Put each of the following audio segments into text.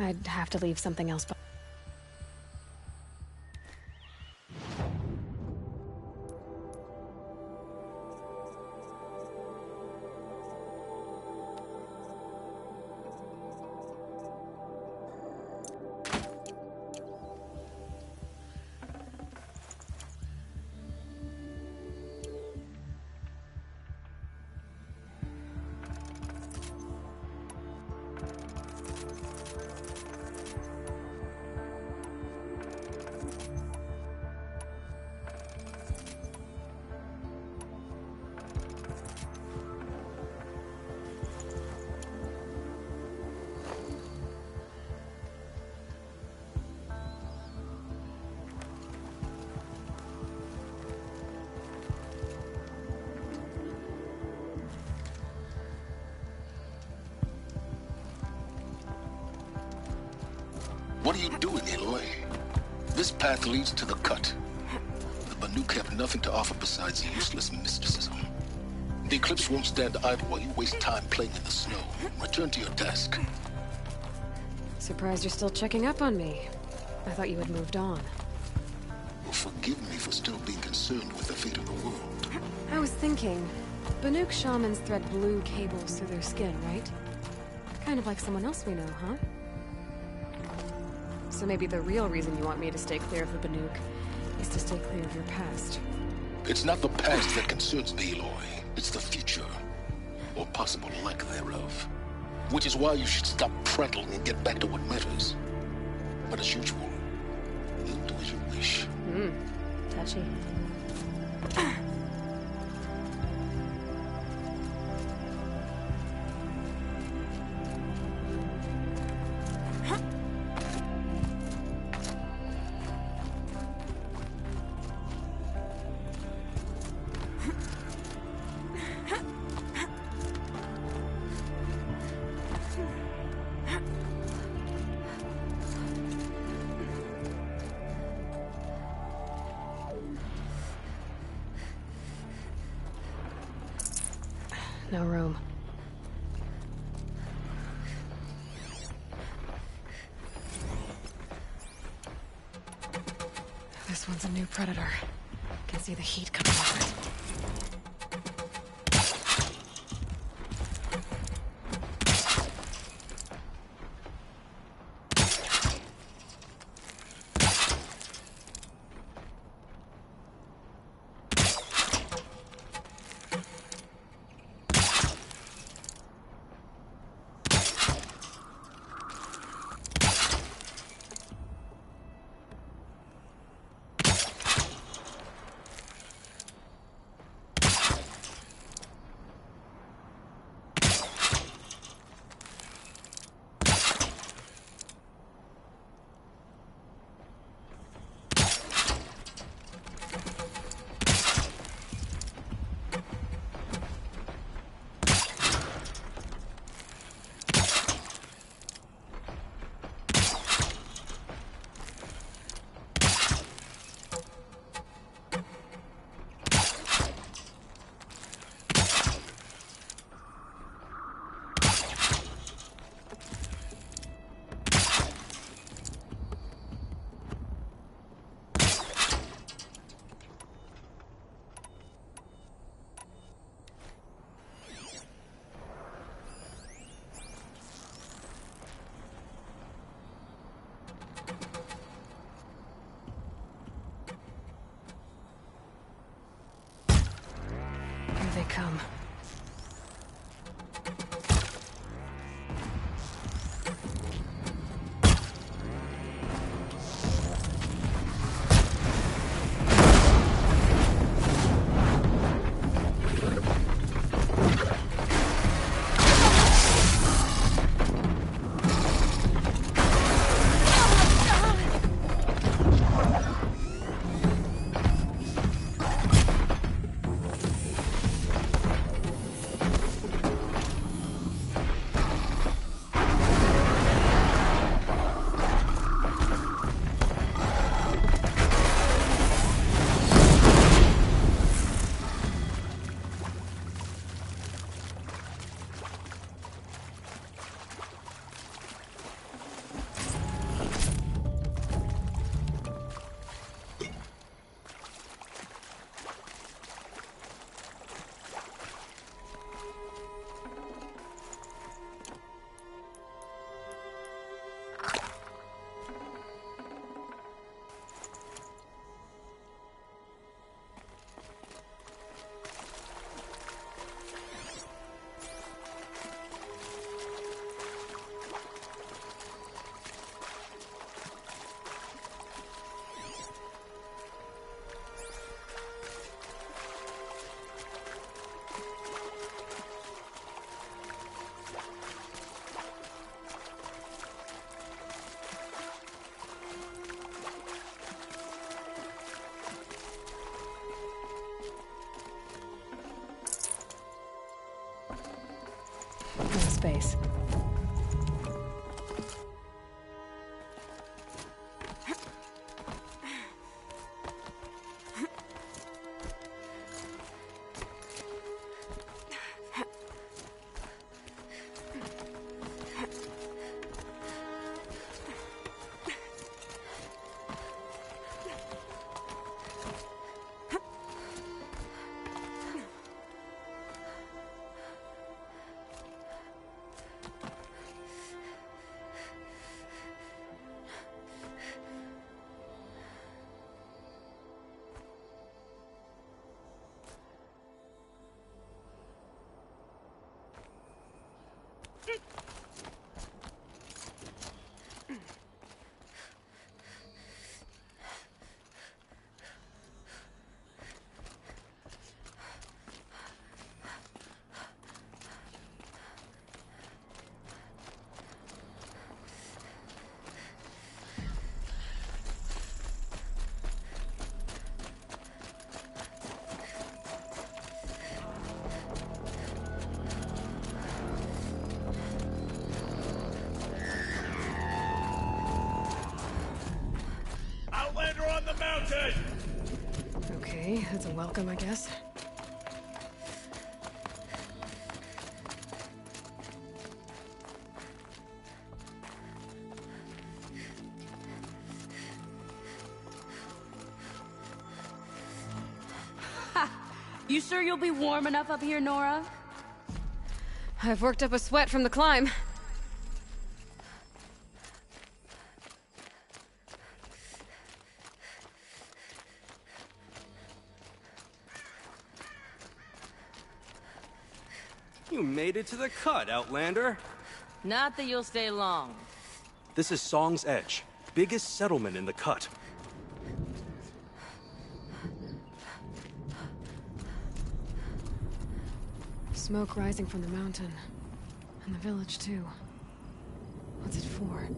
I'd have to leave something else behind. What are you doing, Aloy? This path leads to the cut. The Banuk have nothing to offer besides useless mysticism. The Eclipse won't stand idle while you waste time playing in the snow. Return to your task. Surprised you're still checking up on me. I thought you had moved on. Well, forgive me for still being concerned with the fate of the world. I was thinking, Banuk shamans thread blue cables through their skin, right? Kind of like someone else we know, huh? So maybe the real reason you want me to stay clear of the Banuk is to stay clear of your past. It's not the past that concerns me, Aloy. It's the future. Or possible lack thereof. Which is why you should stop prattling and get back to what matters. But as usual, you'll do as you wish. Touchy. No room. This one's a new predator. Can see the heat coming off it. They come. space. Outlander on the mountain! Okay, that's a welcome, I guess. You sure you'll be warm enough up here, Nora? I've worked up a sweat from the climb. You made it to the cut, Outlander. Not that you'll stay long. This is Song's Edge, biggest settlement in the cut. Smoke rising from the mountain. And the village, too. What's it for?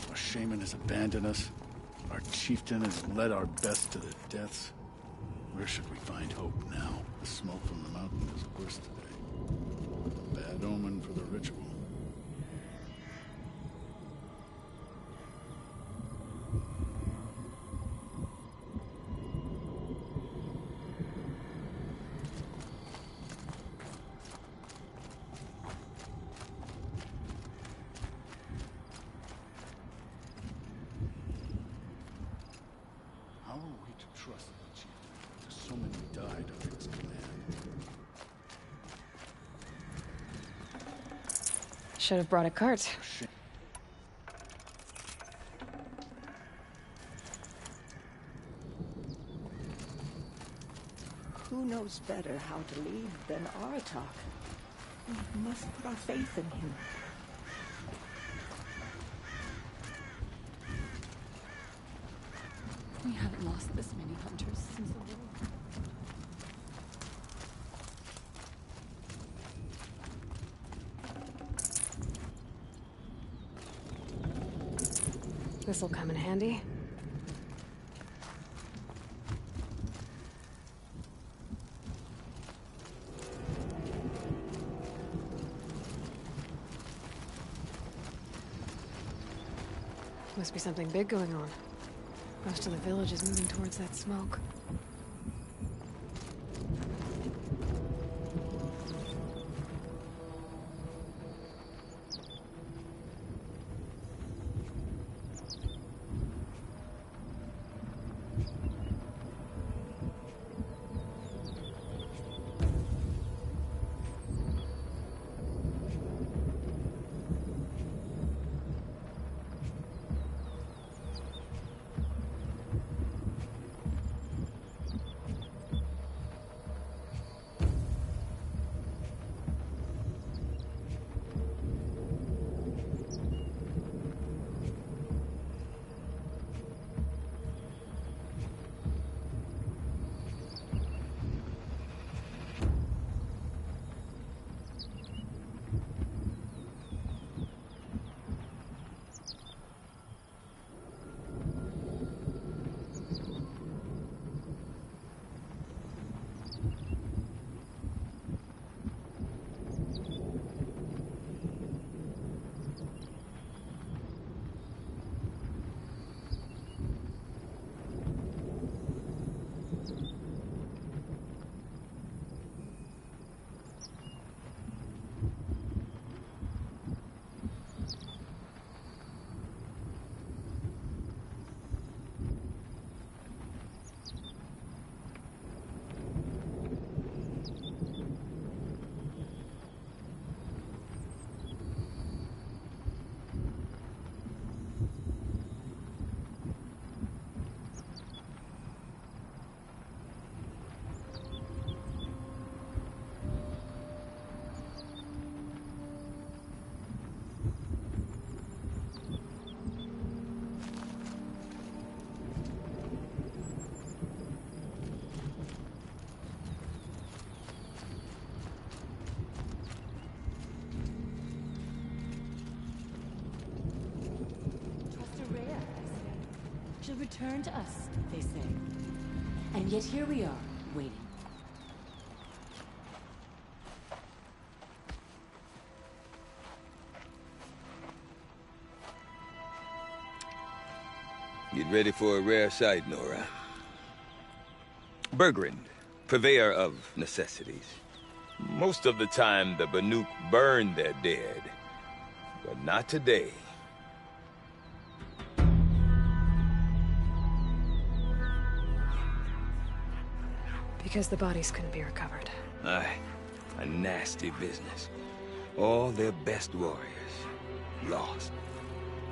Our shaman has abandoned us. Our chieftain has led our best to their deaths. Where should we find hope now? The smoke from the mountain is worse today. A bad omen for the ritual. How are we to trust the chieftain? So many died under his command. Should have brought a cart. Who knows better how to lead than Aratak? We must put our faith in him. We haven't lost this many hunters since the war. This'll come in handy. Must be something big going on. Most of the village is moving towards that smoke. return to us, they say. And yet here we are, waiting. Get ready for a rare sight, Nora. Bergrand, purveyor of necessities. Most of the time, the Banuk burn their dead. But not today. Because the bodies couldn't be recovered. Aye, a nasty business. All their best warriors lost.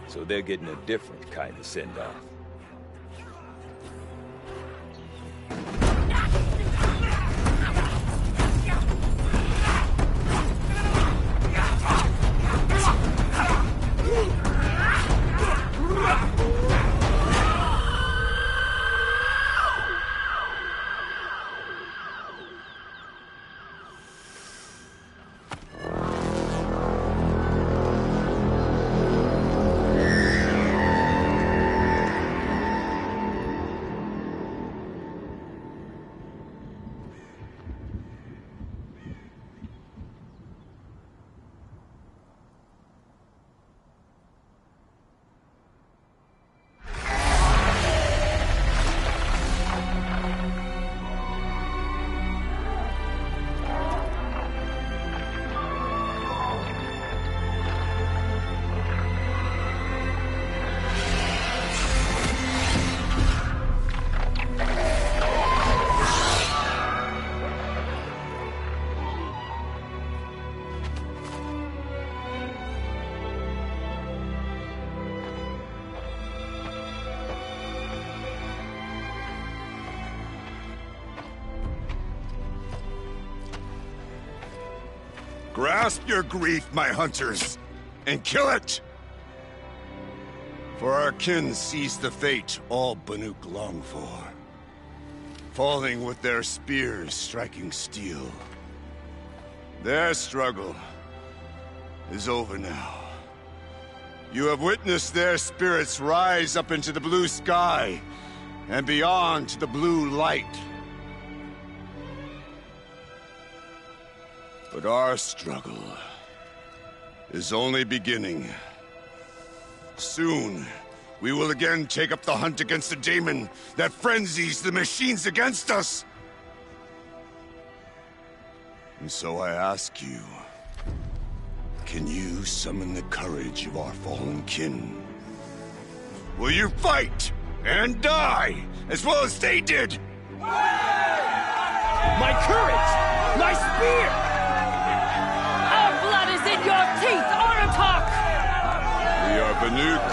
So they're getting a different kind of send-off. Grasp your grief, my hunters, and kill it! For our kin sees the fate all Banuk long for. Falling with their spears striking steel. Their struggle is over now. You have witnessed their spirits rise up into the blue sky and beyond to the blue light. But our struggle is only beginning. Soon, we will again take up the hunt against the daemon that frenzies the machines against us. And so I ask you, can you summon the courage of our fallen kin? Will you fight and die as well as they did? My courage! My spear! Our blood is in your teeth, Aratok! We are Banuk.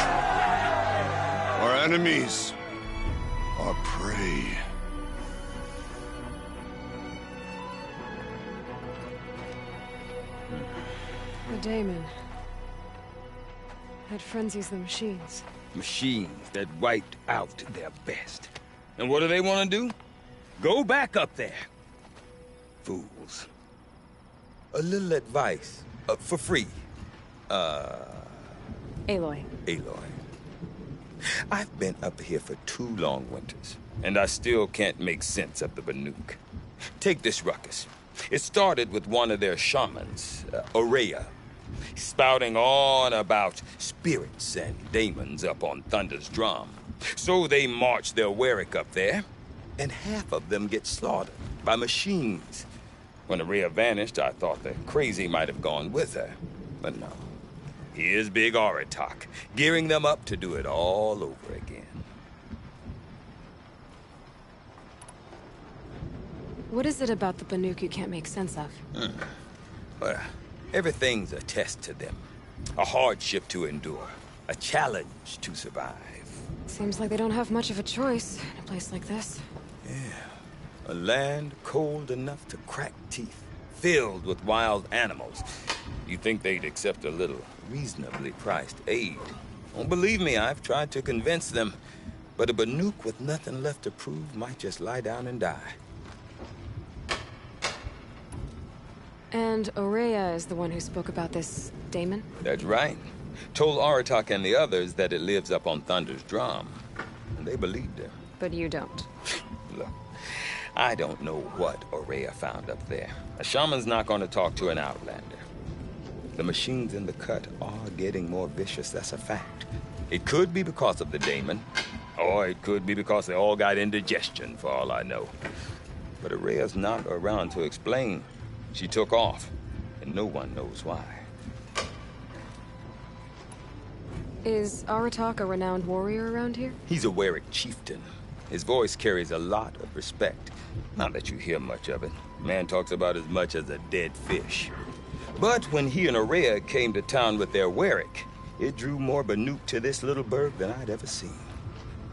Our enemies are prey. The daemon. That frenzies the machines. Machines that wiped out their best. And what do they want to do? Go back up there. Fools. A little advice, for free. Aloy. Aloy. I've been up here for 2 long winters, and I still can't make sense of the Banuk. Take this ruckus. It started with one of their shamans, Aurea, spouting on about spirits and daemons up on Thunder's drum. So they march their Warwick up there, and half of them get slaughtered by machines. When Aurea vanished, I thought the crazy might have gone with her, but no. Here's Big Aratok, gearing them up to do it all over again. What is it about the Banuk you can't make sense of? Well, everything's a test to them. A hardship to endure. A challenge to survive. Seems like they don't have much of a choice in a place like this. A land cold enough to crack teeth, filled with wild animals. You'd think they'd accept a little reasonably priced aid. Don't believe me, I've tried to convince them. But a Banuk with nothing left to prove might just lie down and die. And Aurea is the one who spoke about this daemon? That's right. Told Aratok and the others that it lives up on Thunder's drum. and they believed him. But you don't. Look, I don't know what Aurea found up there. A shaman's not going to talk to an outlander. The machines in the cut are getting more vicious, that's a fact. It could be because of the daemon, or it could be because they all got indigestion, for all I know. But Aurea's not around to explain. She took off, and no one knows why. Is Aratak a renowned warrior around here? He's a Werik chieftain. His voice carries a lot of respect. Not that you hear much of it. Man talks about as much as a dead fish. But when he and Aurea came to town with their Werik, it drew more Banuk to this little burg than I'd ever seen.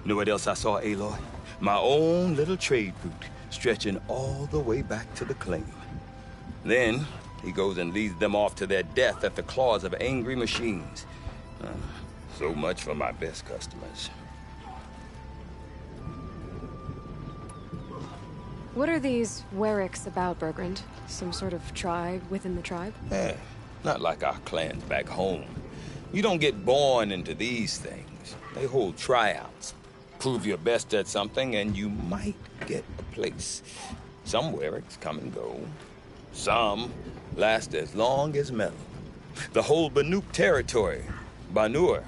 You know what else I saw, Aloy? My own little trade route, stretching all the way back to the claim. Then, he goes and leads them off to their death at the claws of angry machines. So much for my best customers. What are these Weriks about, Bergrand? Some sort of tribe within the tribe? Not like our clans back home. You don't get born into these things. They hold tryouts. Prove your best at something and you might get a place. Some Weriks come and go. Some last as long as metal. The whole Banuk territory, Banur,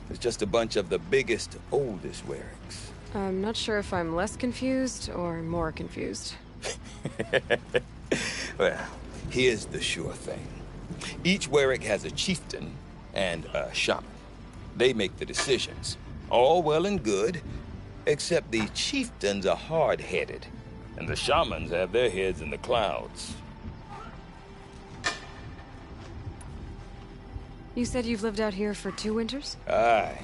is just a bunch of the biggest, oldest Weriks. I'm not sure if I'm less confused or more confused. Well, here's the sure thing. Each Werik has a chieftain and a shaman. They make the decisions. All well and good, except the chieftains are hard-headed, and the shamans have their heads in the clouds. You said you've lived out here for 2 winters? Aye.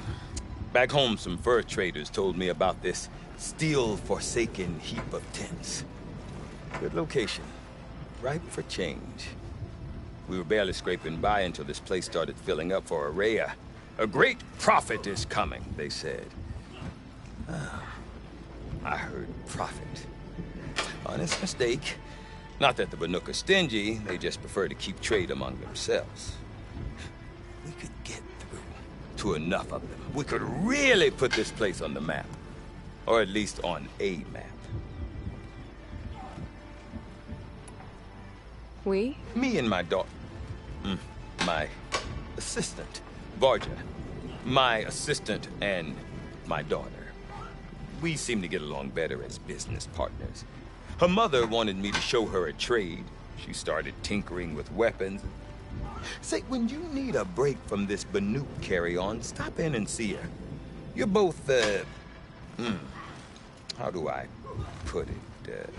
Back home, some fur traders told me about this steel-forsaken heap of tents. Good location. Ripe for change. We were barely scraping by until this place started filling up for Aurea. A great prophet is coming, they said. I heard prophet. Honest mistake. Not that the Banuk are stingy, they just prefer to keep trade among themselves. We could get through to enough of them. We could really put this place on the map. Or at least on a map. We? Me and my daughter. My assistant, Varja. My assistant and my daughter. We seem to get along better as business partners. Her mother wanted me to show her a trade. She started tinkering with weapons. Say, when you need a break from this Banuk carry-on, stop in and see her. You're both, how do I put it,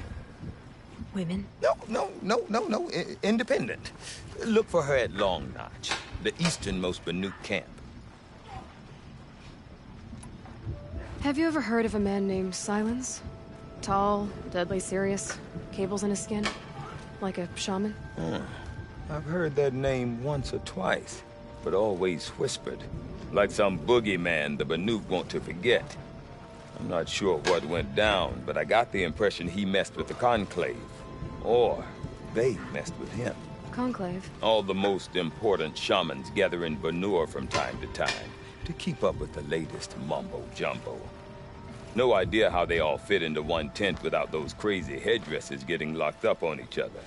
Women? No. Independent. Look for her at Long Notch, the easternmost Banuk camp. Have you ever heard of a man named Silence? Tall, deadly serious, cables in his skin? Like a shaman? I've heard that name once or twice, but always whispered. Like some boogeyman the Banuk want to forget. I'm not sure what went down, but I got the impression he messed with the Conclave. Or they messed with him. Conclave? All the most important shamans gather in Banur from time to time to keep up with the latest mumbo-jumbo. No idea how they all fit into one tent without those crazy headdresses getting locked up on each other.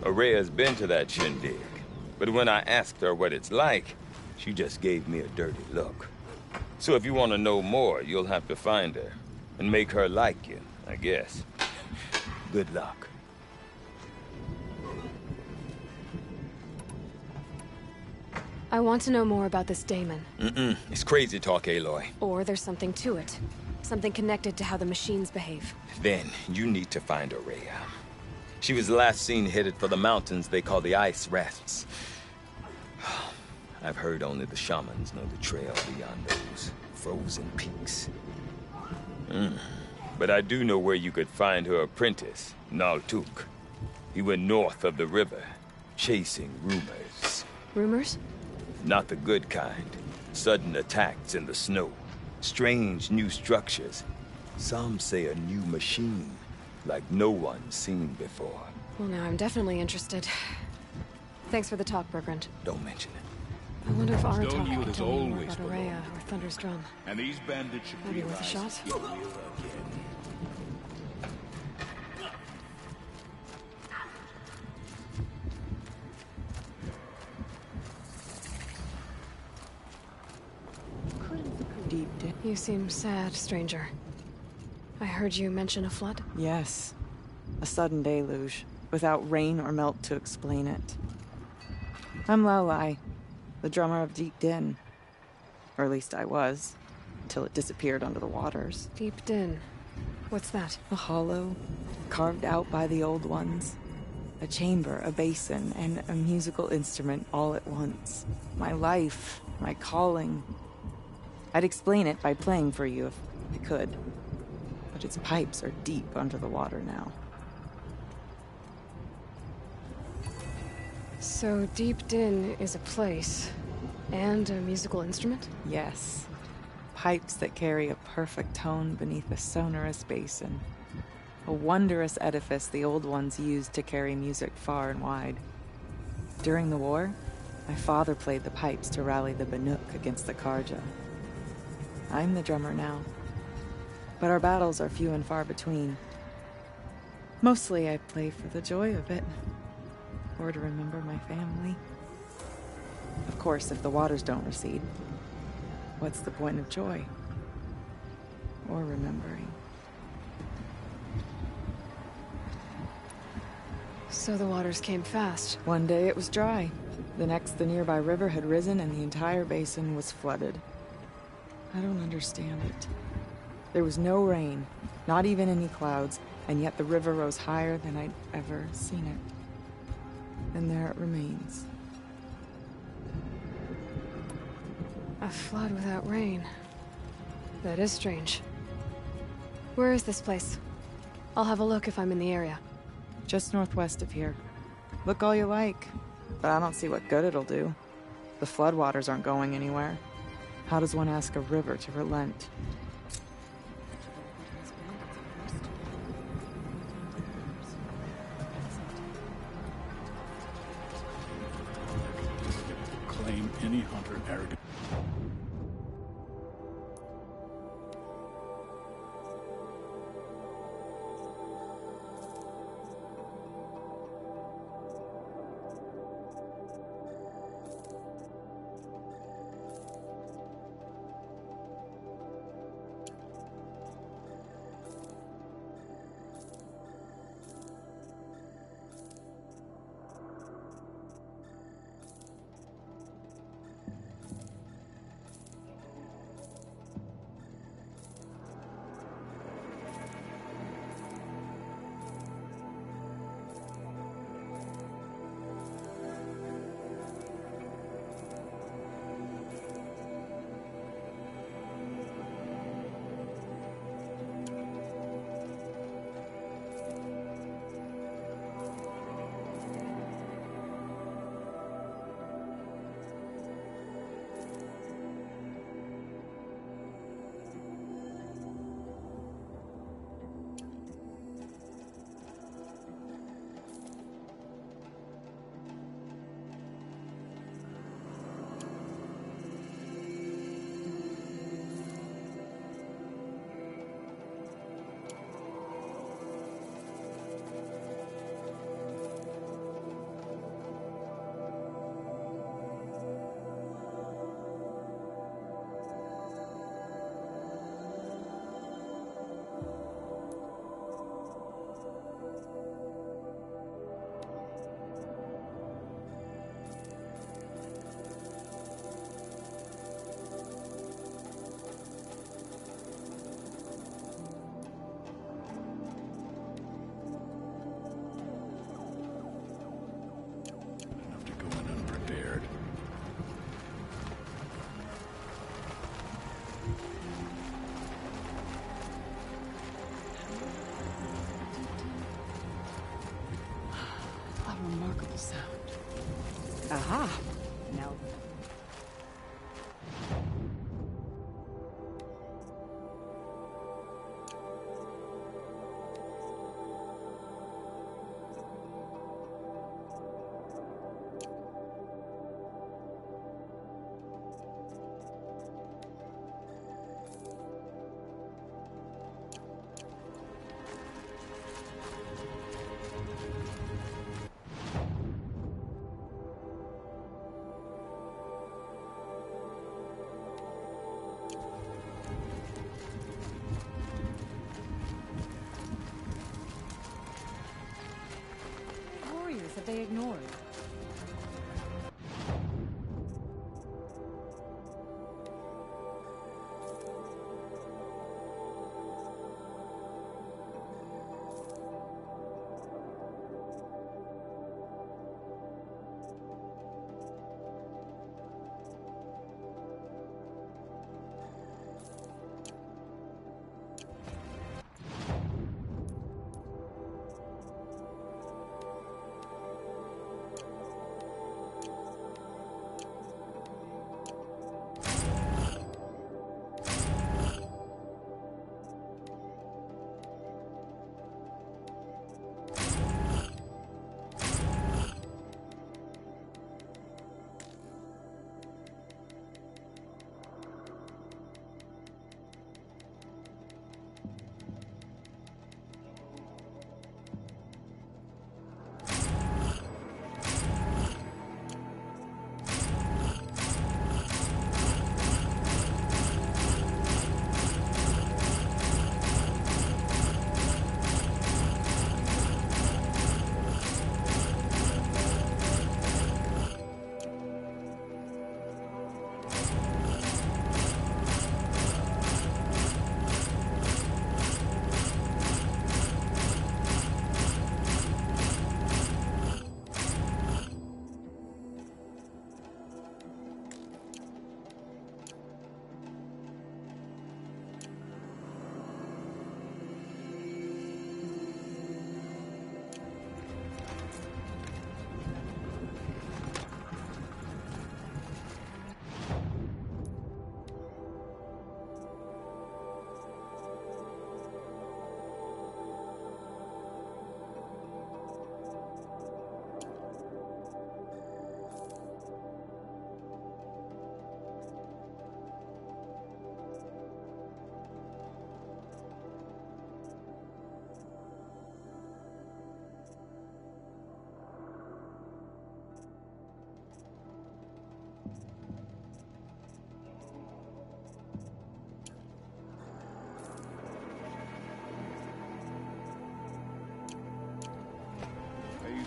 Aurea's been to that shindig, but when I asked her what it's like, she just gave me a dirty look. So if you want to know more, you'll have to find her and make her like you, I guess. Good luck. I want to know more about this daemon. It's crazy talk, Aloy. Or there's something to it. Something connected to how the machines behave. Then you need to find Aurea. She was last seen headed for the mountains they call the Ice Rafts. I've heard only the shamans know the trail beyond those frozen peaks. But I do know where you could find her apprentice, Naltuk. He went north of the river, chasing rumors. Rumors? Not the good kind. Sudden attacks in the snow. Strange new structures. Some say a new machine, like no one's seen before. Well, now I'm definitely interested. Thanks for the talk, Bergrand. Don't mention it. I wonder if Artok Stone yield could is tell me more always about below. Araya or Thunder's drum. And these bandits should Maybe worth a realize shot? it will again. Deep dip. You seem sad, stranger. I heard you mention a flood? Yes. A sudden deluge, without rain or melt to explain it. I'm Aloy, the drummer of Deep Din. Or at least I was, till it disappeared under the waters. Deep Din. What's that? A hollow, carved out by the old ones. A chamber, a basin, and a musical instrument all at once. My life, my calling. I'd explain it by playing for you if I could. But its pipes are deep under the water now. So Deep Din is a place and a musical instrument? Yes. Pipes that carry a perfect tone beneath a sonorous basin. A wondrous edifice the old ones used to carry music far and wide. During the war, my father played the pipes to rally the Banuk against the Karja. I'm the drummer now. But our battles are few and far between. Mostly I play for the joy of it. Or to remember my family. Of course, if the waters don't recede, what's the point of joy? Or remembering? So the waters came fast. One day it was dry. The next, the nearby river had risen and the entire basin was flooded. I don't understand it. There was no rain, not even any clouds, and yet the river rose higher than I'd ever seen it. And there it remains. A flood without rain. That is strange. Where is this place? I'll have a look if I'm in the area. Just northwest of here. Look all you like, but I don't see what good it'll do. The floodwaters aren't going anywhere. How does one ask a river to relent? Claim any hunter arrogant. Enough to go in unprepared. A remarkable sound. Aha! Now. that they ignored.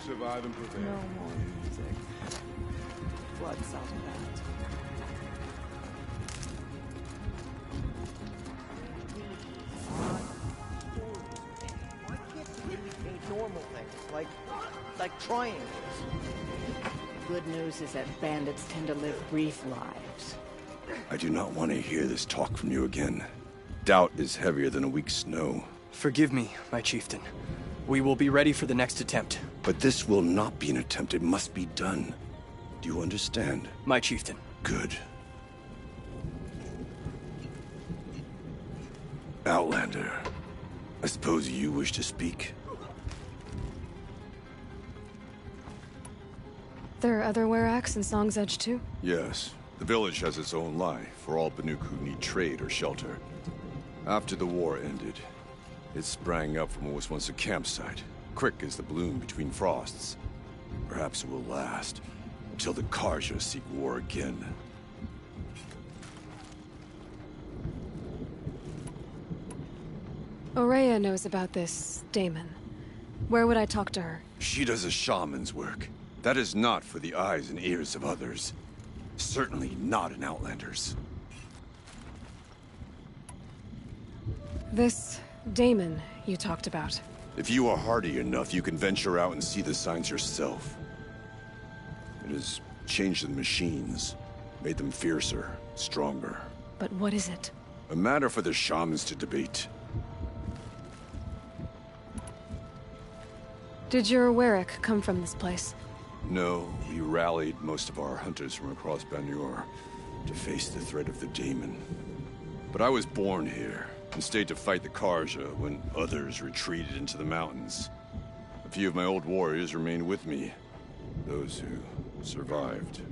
Survive and prevail. No more music. Blood's on that. Why can't we paint normal things, like triangles? Good news is that bandits tend to live brief lives. I do not want to hear this talk from you again. Doubt is heavier than a week's snow. Forgive me, my chieftain. We will be ready for the next attempt. But this will not be an attempt. It must be done. Do you understand? My chieftain. Good. Outlander, I suppose you wish to speak? There are other Weraks in Song's Edge too? Yes. The village has its own life for all Banuk who need trade or shelter. After the war ended, it sprang up from what was once a campsite, quick as the bloom between frosts. Perhaps it will last, until the Karja seek war again. Aurea knows about this Damon. Where would I talk to her? She does a shaman's work. That is not for the eyes and ears of others. Certainly not an Outlander's. This Damon you talked about. If you are hardy enough, you can venture out and see the signs yourself. It has changed the machines, made them fiercer, stronger. But what is it? A matter for the shamans to debate. Did your Werak come from this place? No, we rallied most of our hunters from across Banur to face the threat of the Daemon. But I was born here, and stayed to fight the Karja when others retreated into the mountains. A few of my old warriors remained with me, those who survived.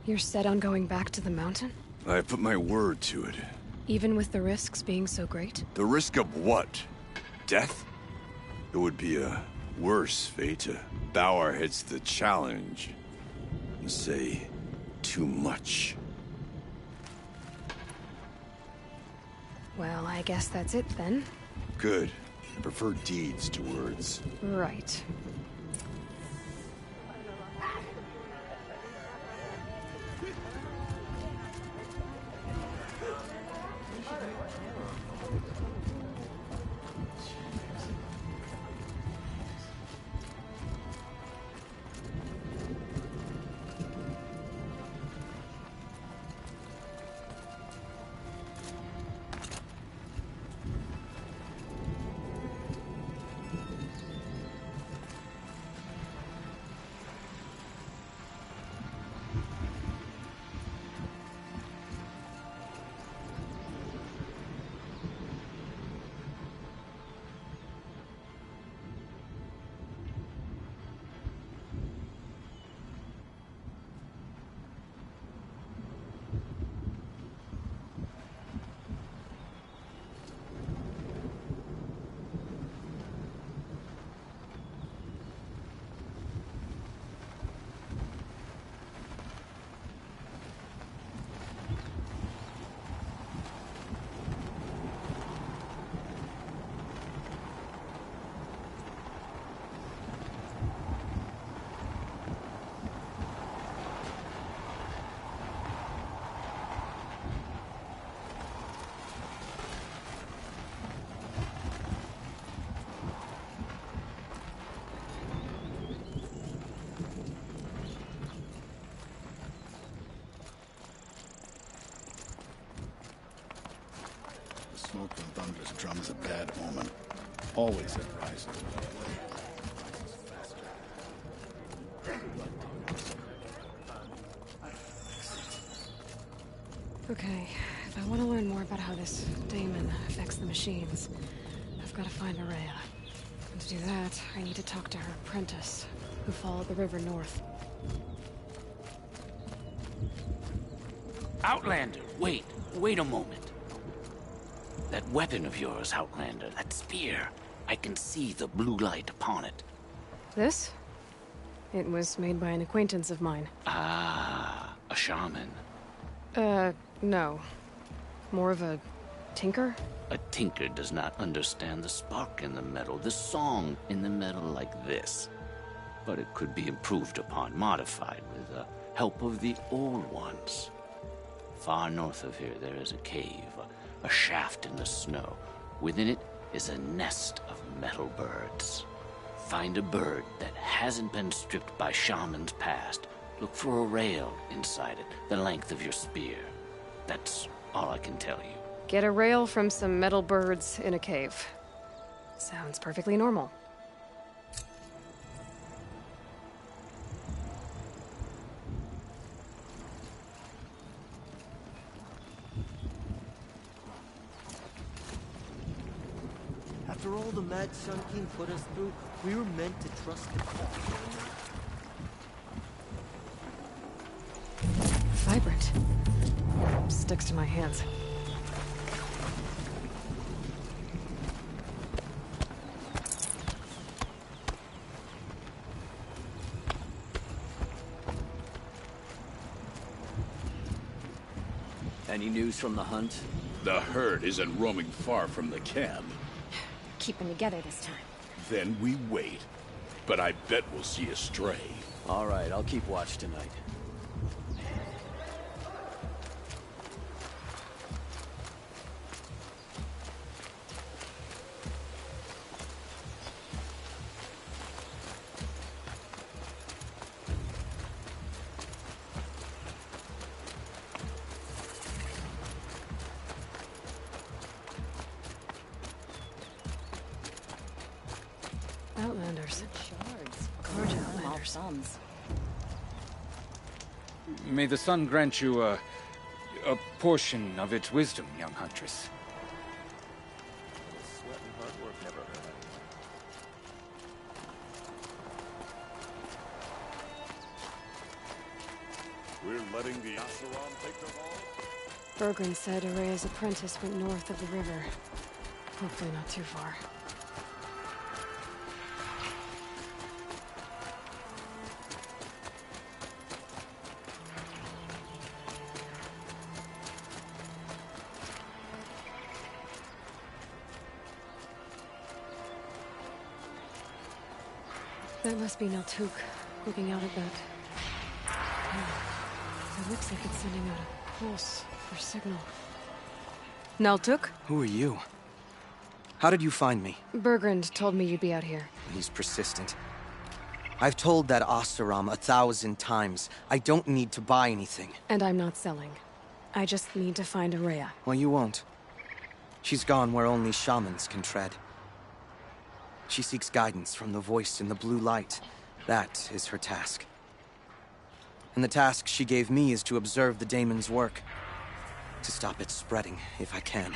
You're set on going back to the mountain? I have put my word to it. Even with the risks being so great? The risk of what? Death? It would be a worse fate to bow our heads to the challenge and say too much. Well, I guess that's it then. Good. I prefer deeds to words. Right. The smoke from Thunder's drum is a bad omen. Always at rises. Okay, if I want to learn more about how this daemon affects the machines, I've got to find Maria. And to do that, I need to talk to her apprentice, who followed the river north. Outlander, wait a moment. That weapon of yours, Outlander, that spear, I can see the blue light upon it. This? It was made by an acquaintance of mine. Ah, a shaman. No. More of a tinker? A tinker does not understand the spark in the metal, the song in the metal like this. But it could be improved upon, modified with the help of the old ones. Far north of here, there is a cave, a shaft in the snow. Within it is a nest of metal birds. Find a bird that hasn't been stripped by shamans past. Look for a rail inside it, the length of your spear. That's all I can tell you. Get a rail from some metal birds in a cave. Sounds perfectly normal. After all the Mad Sun King put us through, we were meant to trust him. Vibrant. Sticks to my hands. Any news from the hunt? The herd isn't roaming far from the camp. Keeping together this time. Then we wait. But I bet we'll see a stray. All right, I'll keep watch tonight. Outlanders. Shards. Large outlanders. Thumbs. May the sun grant you a portion of its wisdom, young huntress. Sweat and hard work never hurt. We're letting the Asaron take them all? Bergren said Araya's apprentice went north of the river. Hopefully not too far. That must be Naltuk, looking out at that. Oh, it looks like it's sending out a pulse or signal. Naltuk? Who are you? How did you find me? Bergrand told me you'd be out here. He's persistent. I've told that Oseram 1,000 times. I don't need to buy anything. And I'm not selling. I just need to find Araya. Well, you won't. She's gone where only shamans can tread. She seeks guidance from the voice in the blue light. That is her task. And the task she gave me is to observe the daemon's work. To stop it spreading, if I can.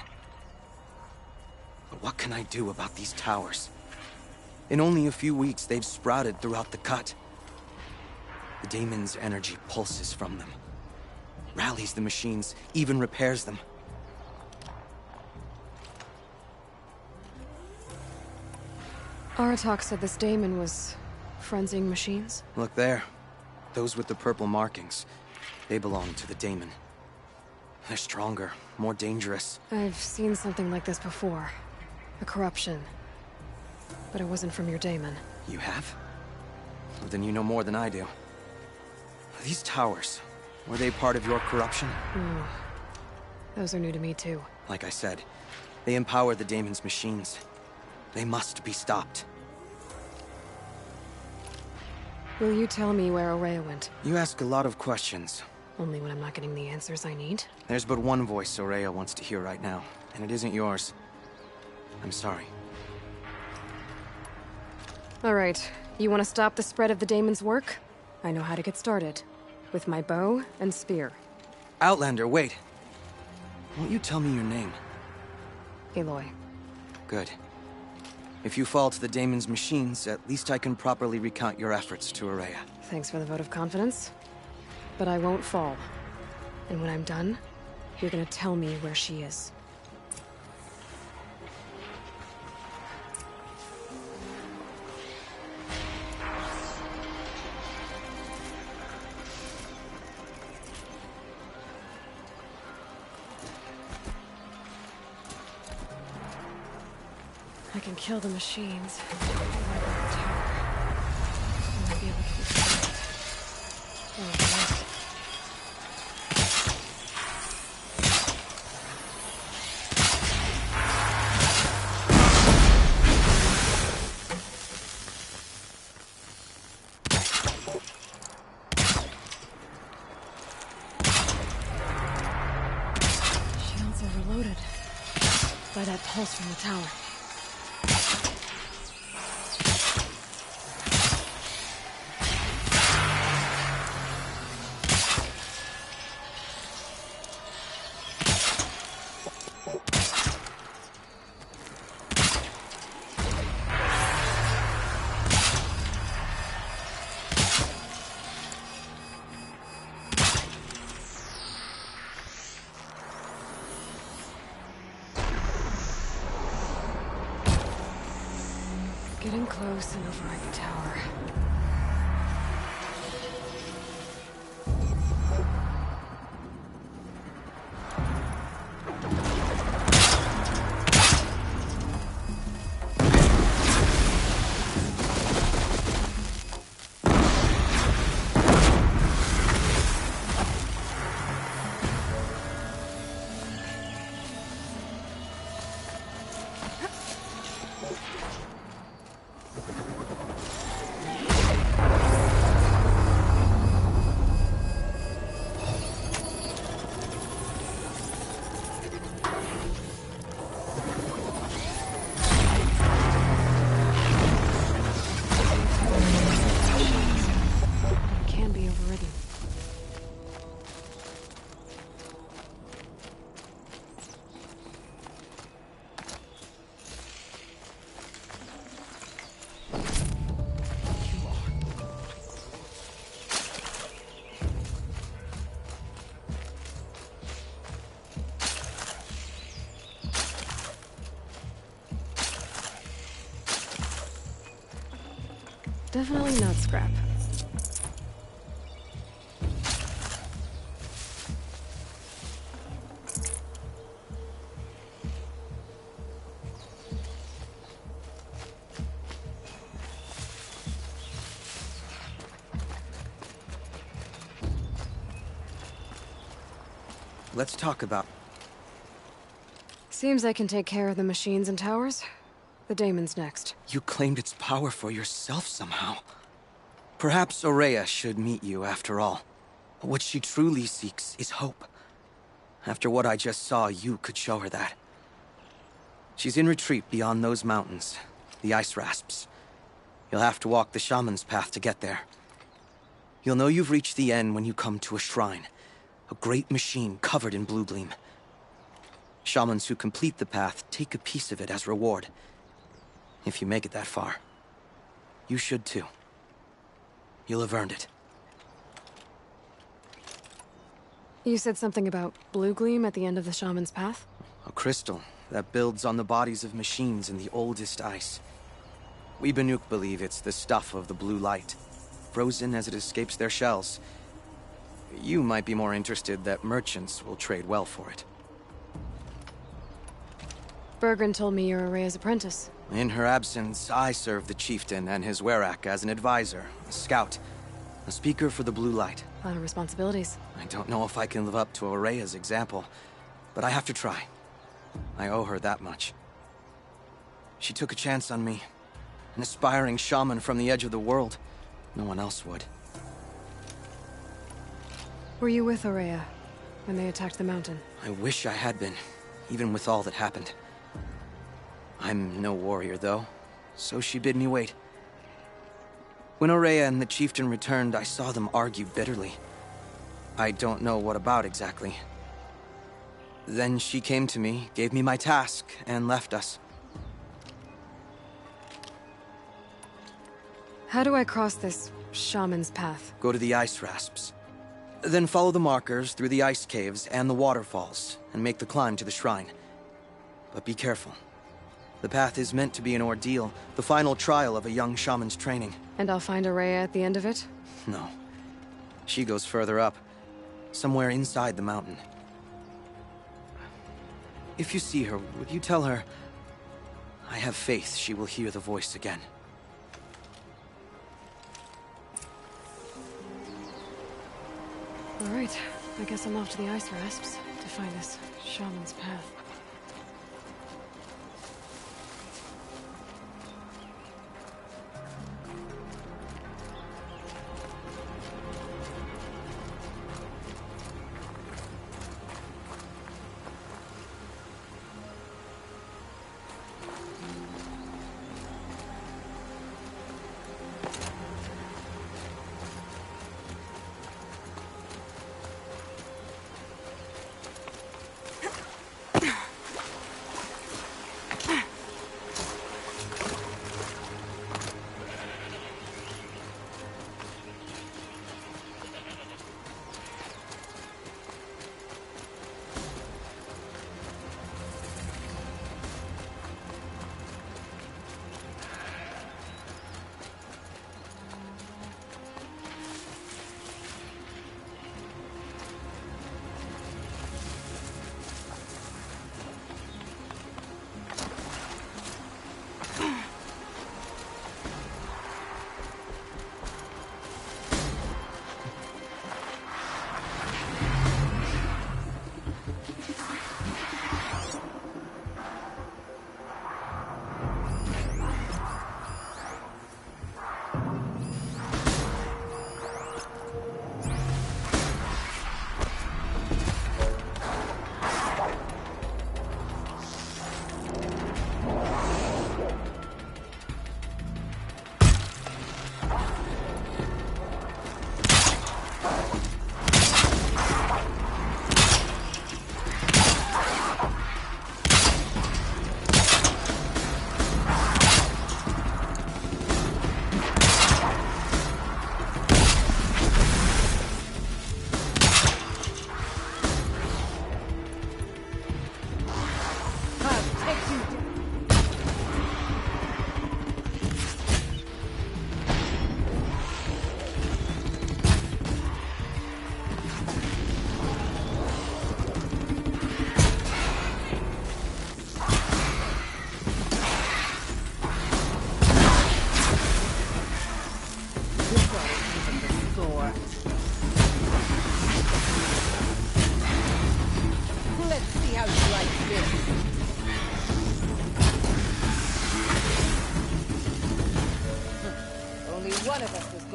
But what can I do about these towers? In only a few weeks, they've sprouted throughout the cut. The daemon's energy pulses from them. Rallies the machines, even repairs them. Aratak said this daemon was frenzying machines? Look there. Those with the purple markings. They belong to the daemon. They're stronger, more dangerous. I've seen something like this before. A corruption. But it wasn't from your daemon. You have? Well, then you know more than I do. These towers, were they part of your corruption? Those are new to me too. Like I said, they empower the daemon's machines. They must be stopped. Will you tell me where Araya went? You ask a lot of questions. Only when I'm not getting the answers I need? There's but one voice Araya wants to hear right now, and it isn't yours. I'm sorry. All right. You want to stop the spread of the daemon's work? I know how to get started. With my bow and spear. Outlander, wait. Won't you tell me your name? Aloy. Good. If you fall to the daemon's machines, at least I can properly recount your efforts to Araya. Thanks for the vote of confidence. But I won't fall. And when I'm done, you're gonna tell me where she is. I can kill the machines. What about the tower? I might be able to destroy it. Oh, right. Shields are reloaded by that pulse from the tower. Getting close and override the tower. Definitely not scrap. let's talk about... Seems I can take care of the machines and towers. The daemon's next. You claimed its power for yourself somehow. Perhaps Aurea should meet you after all. What she truly seeks is hope. After what I just saw, you could show her that. She's in retreat beyond those mountains, the ice rasps. You'll have to walk the shaman's path to get there. You'll know you've reached the end when you come to a shrine. A great machine covered in blue gleam. Shamans who complete the path take a piece of it as reward. If you make it that far, you should too. You'll have earned it. You said something about blue gleam at the end of the shaman's path? A crystal that builds on the bodies of machines in the oldest ice. We Banuk believe it's the stuff of the blue light, frozen as it escapes their shells. You might be more interested that merchants will trade well for it. Bergren told me you're Aurea's apprentice. In her absence, I serve the chieftain and his werak as an advisor, a scout, a speaker for the blue light. A lot of responsibilities. I don't know if I can live up to Aurea's example, but I have to try. I owe her that much. She took a chance on me, an aspiring shaman from the edge of the world. No one else would. Were you with Aurea when they attacked the mountain? I wish I had been, even with all that happened. I'm no warrior, though, so she bid me wait. When Aurea and the chieftain returned, I saw them argue bitterly. I don't know what about exactly. Then she came to me, gave me my task, and left us. How do I cross this shaman's path? Go to the ice rasps. Then follow the markers through the ice caves and the waterfalls, and make the climb to the shrine. But be careful. The path is meant to be an ordeal, the final trial of a young shaman's training. And I'll find Aurea at the end of it? No. She goes further up, somewhere inside the mountain. If you see her, would you tell her... I have faith she will hear the voice again. All right, I guess I'm off to the ice rasps to find this shaman's path.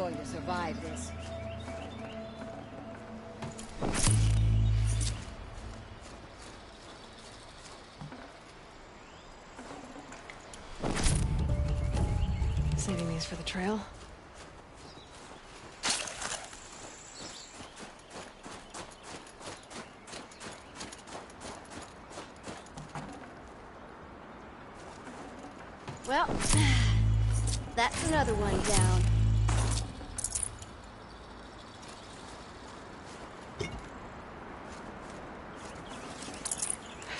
going to survive this. Saving these for the trail. Well, that's another one down.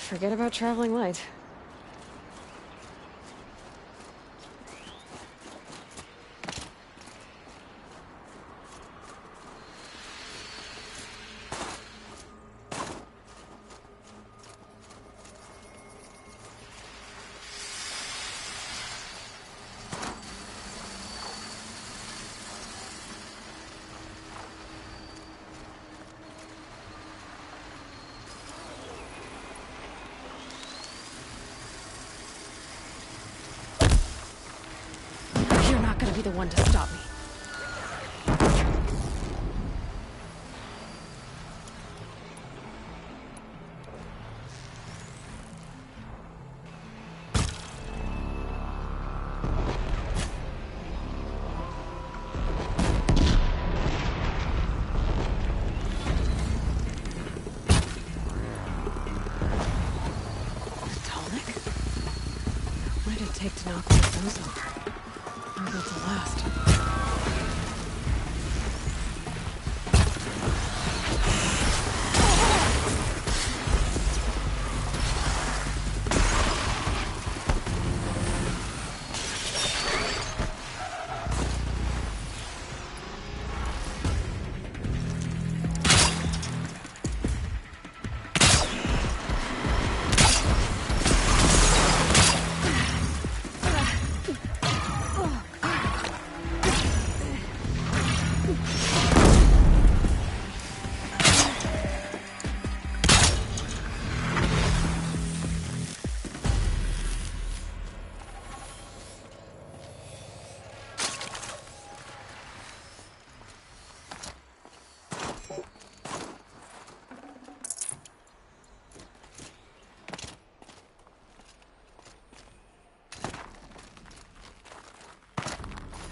Forget about traveling light. You're not gonna be the one to stop me. Tonic? What did it take to knock those over? They're built to last.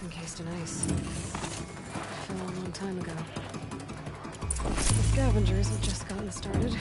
Encased in ice. Fell a long time ago. The scavengers have just gotten started.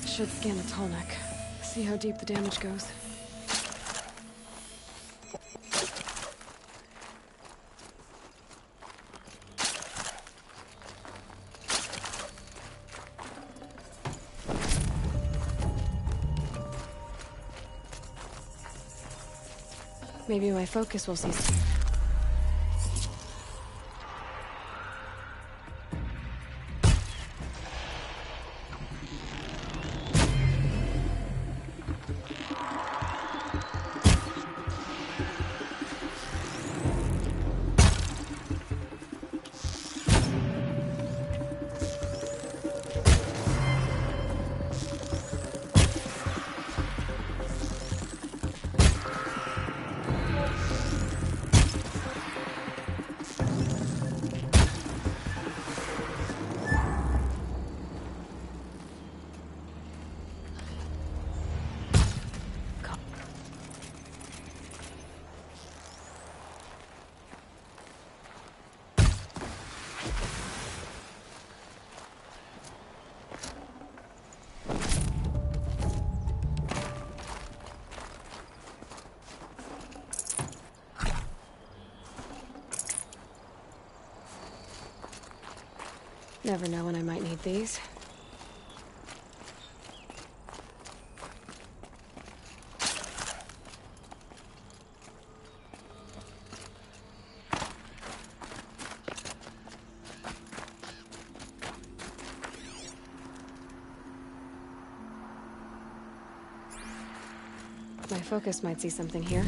Should scan the tall neck. See how deep the damage goes. Maybe my focus will see. Never know when I might need these. My focus might see something here.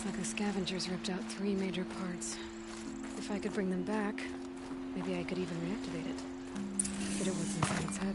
Like the scavengers ripped out 3 major parts. If I could bring them back, maybe I could even reactivate it. Get at what's inside its head.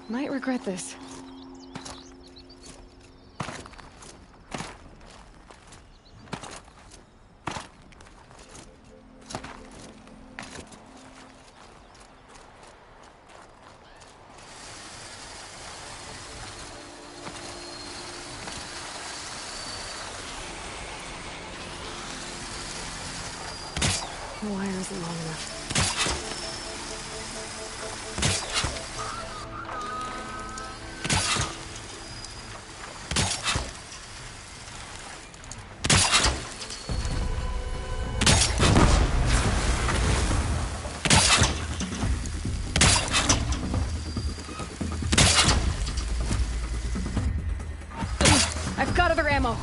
Might regret this. The wire isn't long enough. I've got other ammo.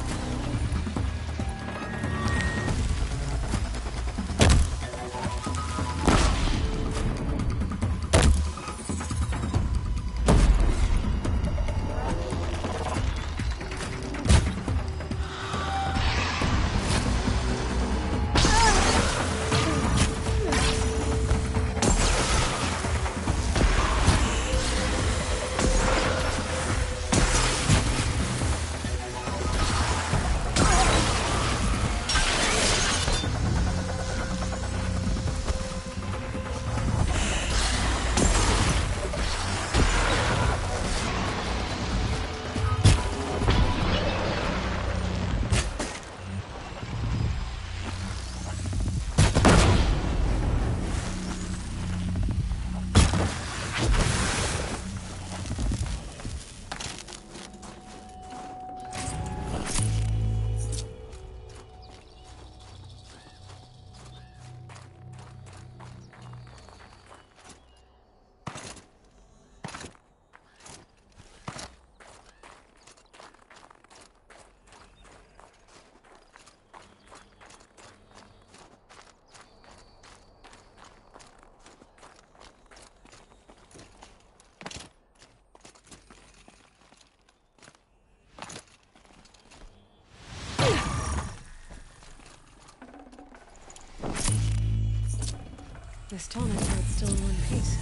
This tonic it's still in one piece.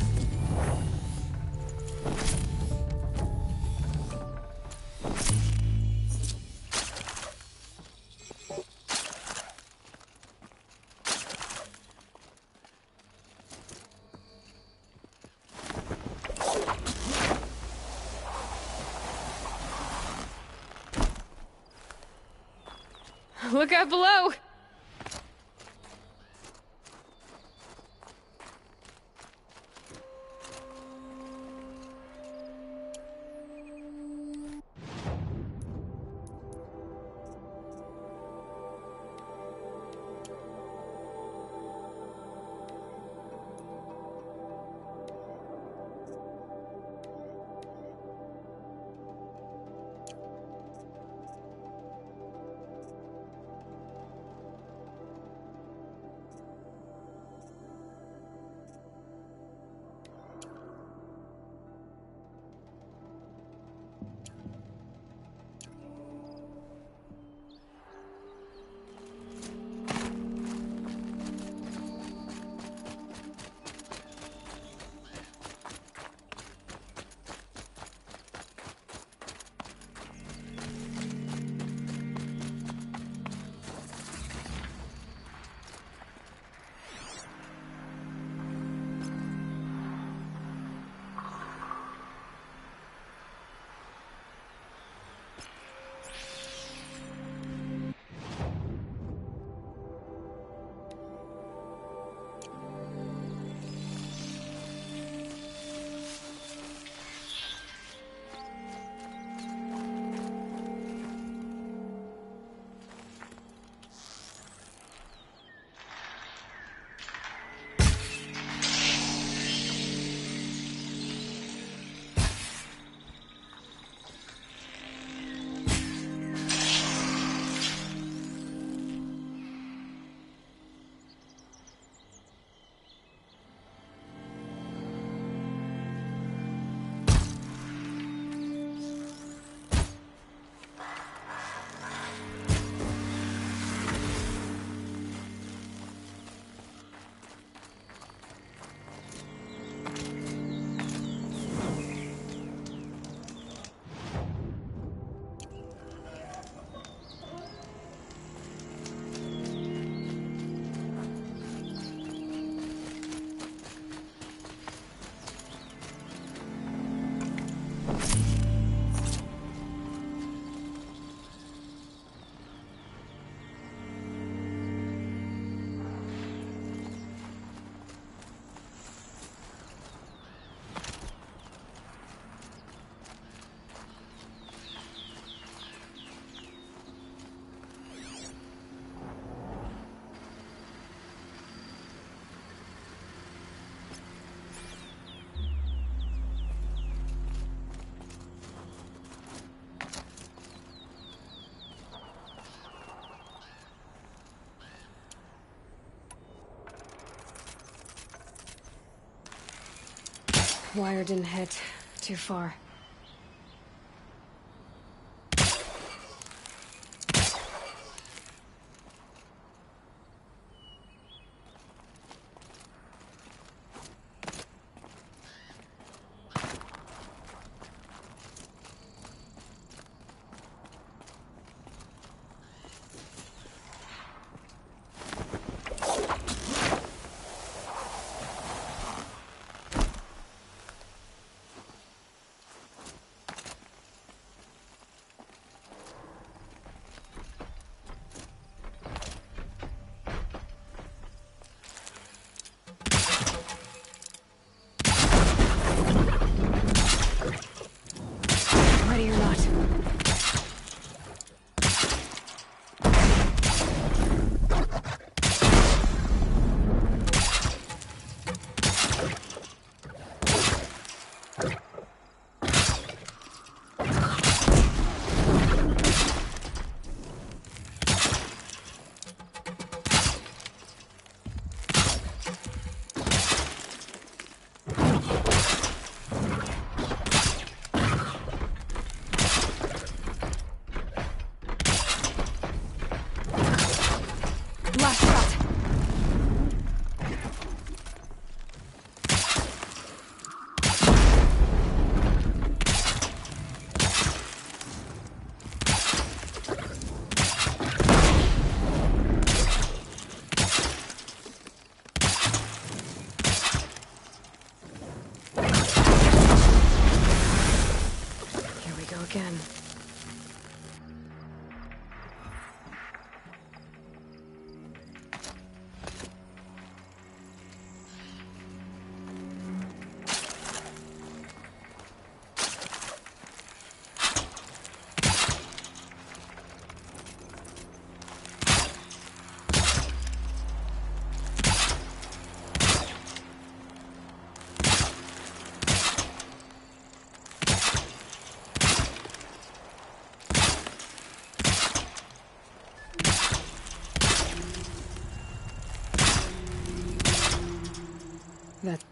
Look out below! Wire didn't hit. Too far. That...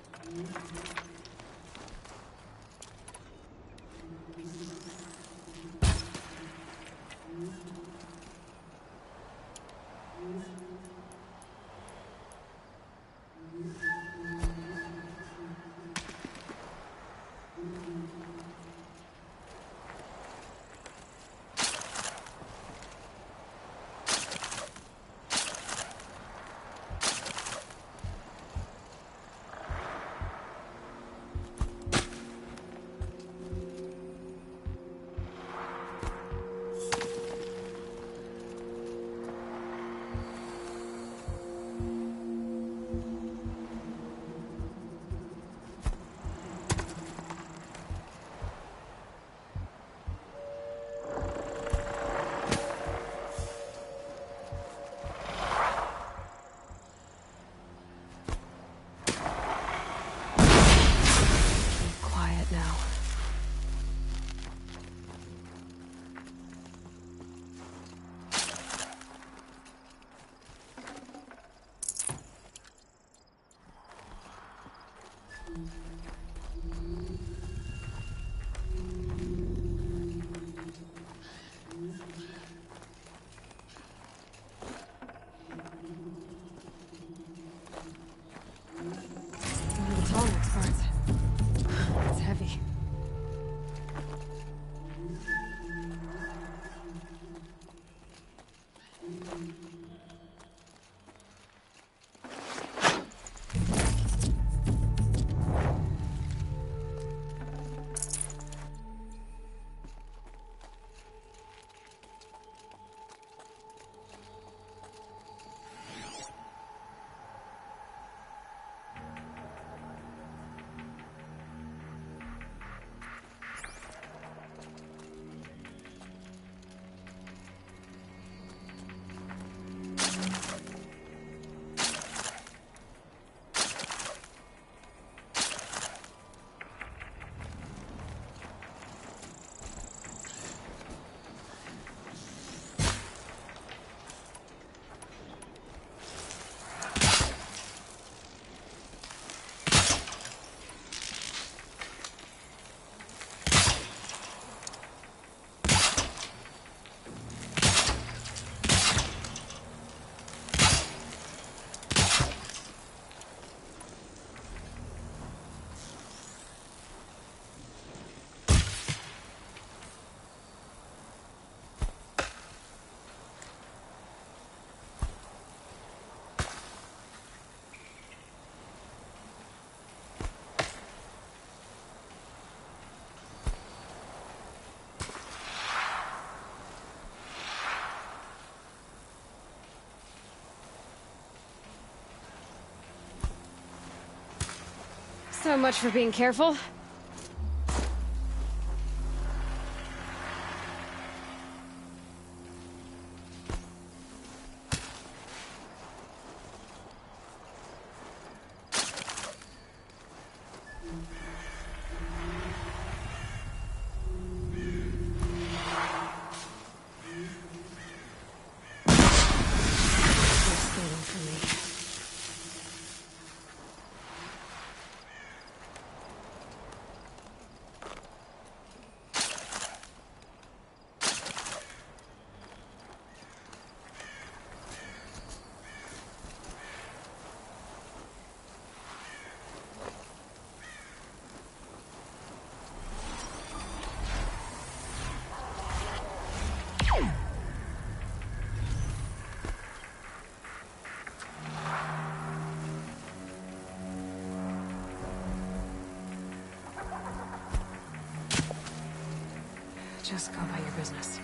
Quiet now. One of the tonics parts. It's heavy. So much for being careful. Just go about your business.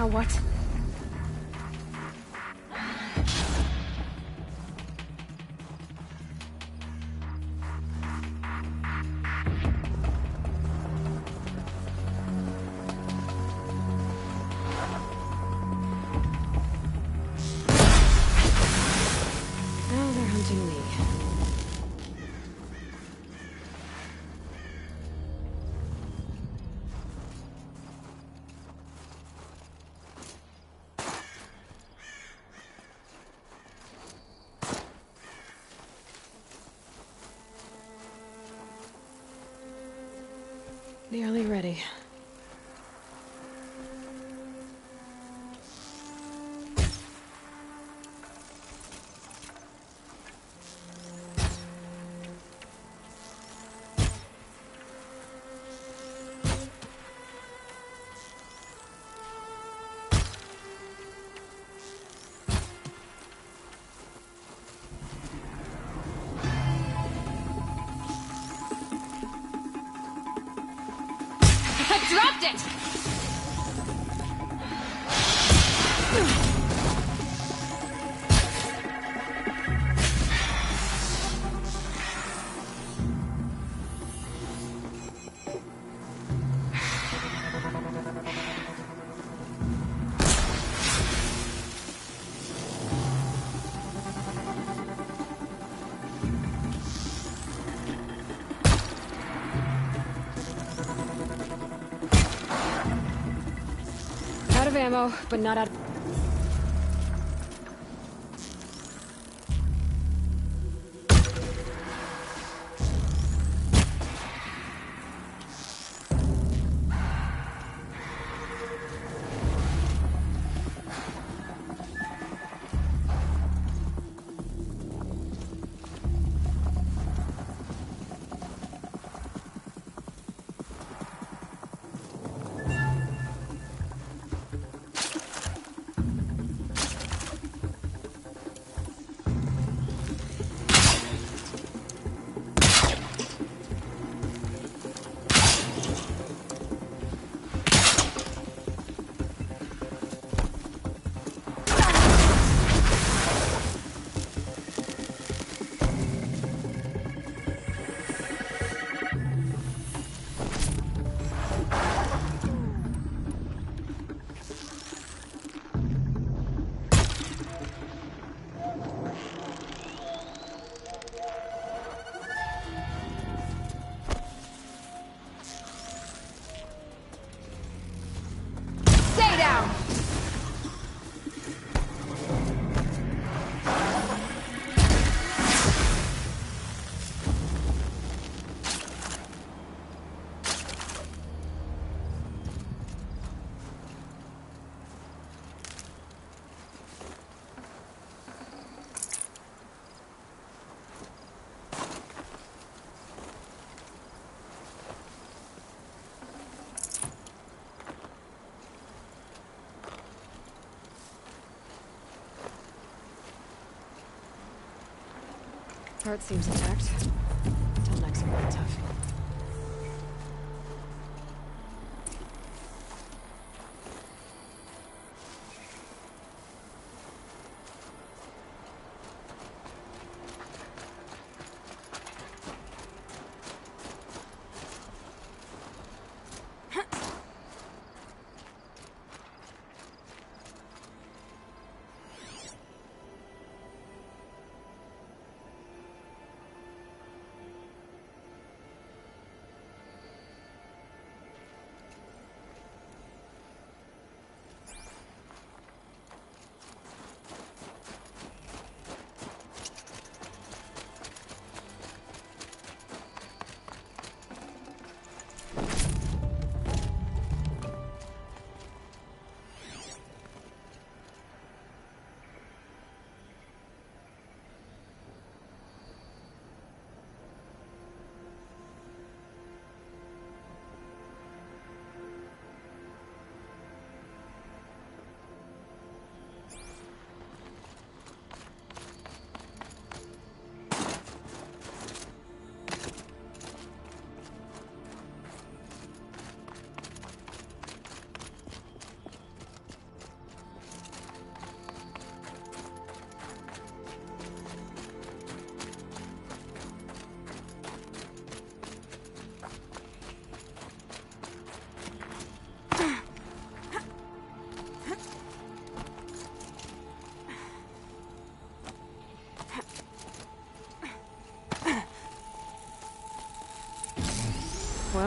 Now what? Now they're hunting me. Nearly ready. I dropped it! Out of ammo, but not out of... Stay down! Part seems intact. Until next will be tough.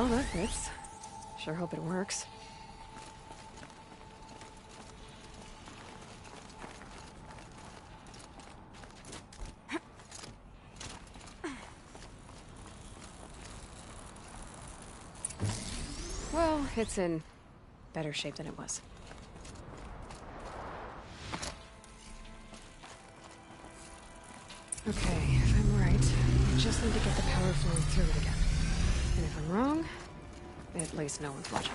Well, that fits. Sure hope it works. Well, it's in better shape than it was. Okay, if I'm right, I just need to get the power flowing through it again. And if I'm wrong, at least no one's watching.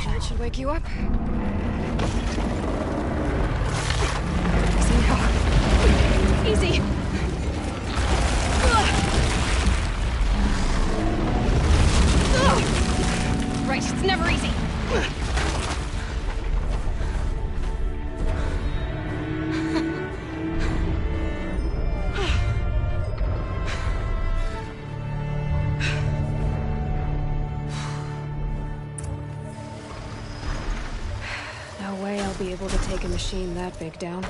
That should wake you up. Easy now. Easy. Right, it's never easy. No way I'll be able to take a machine that big down.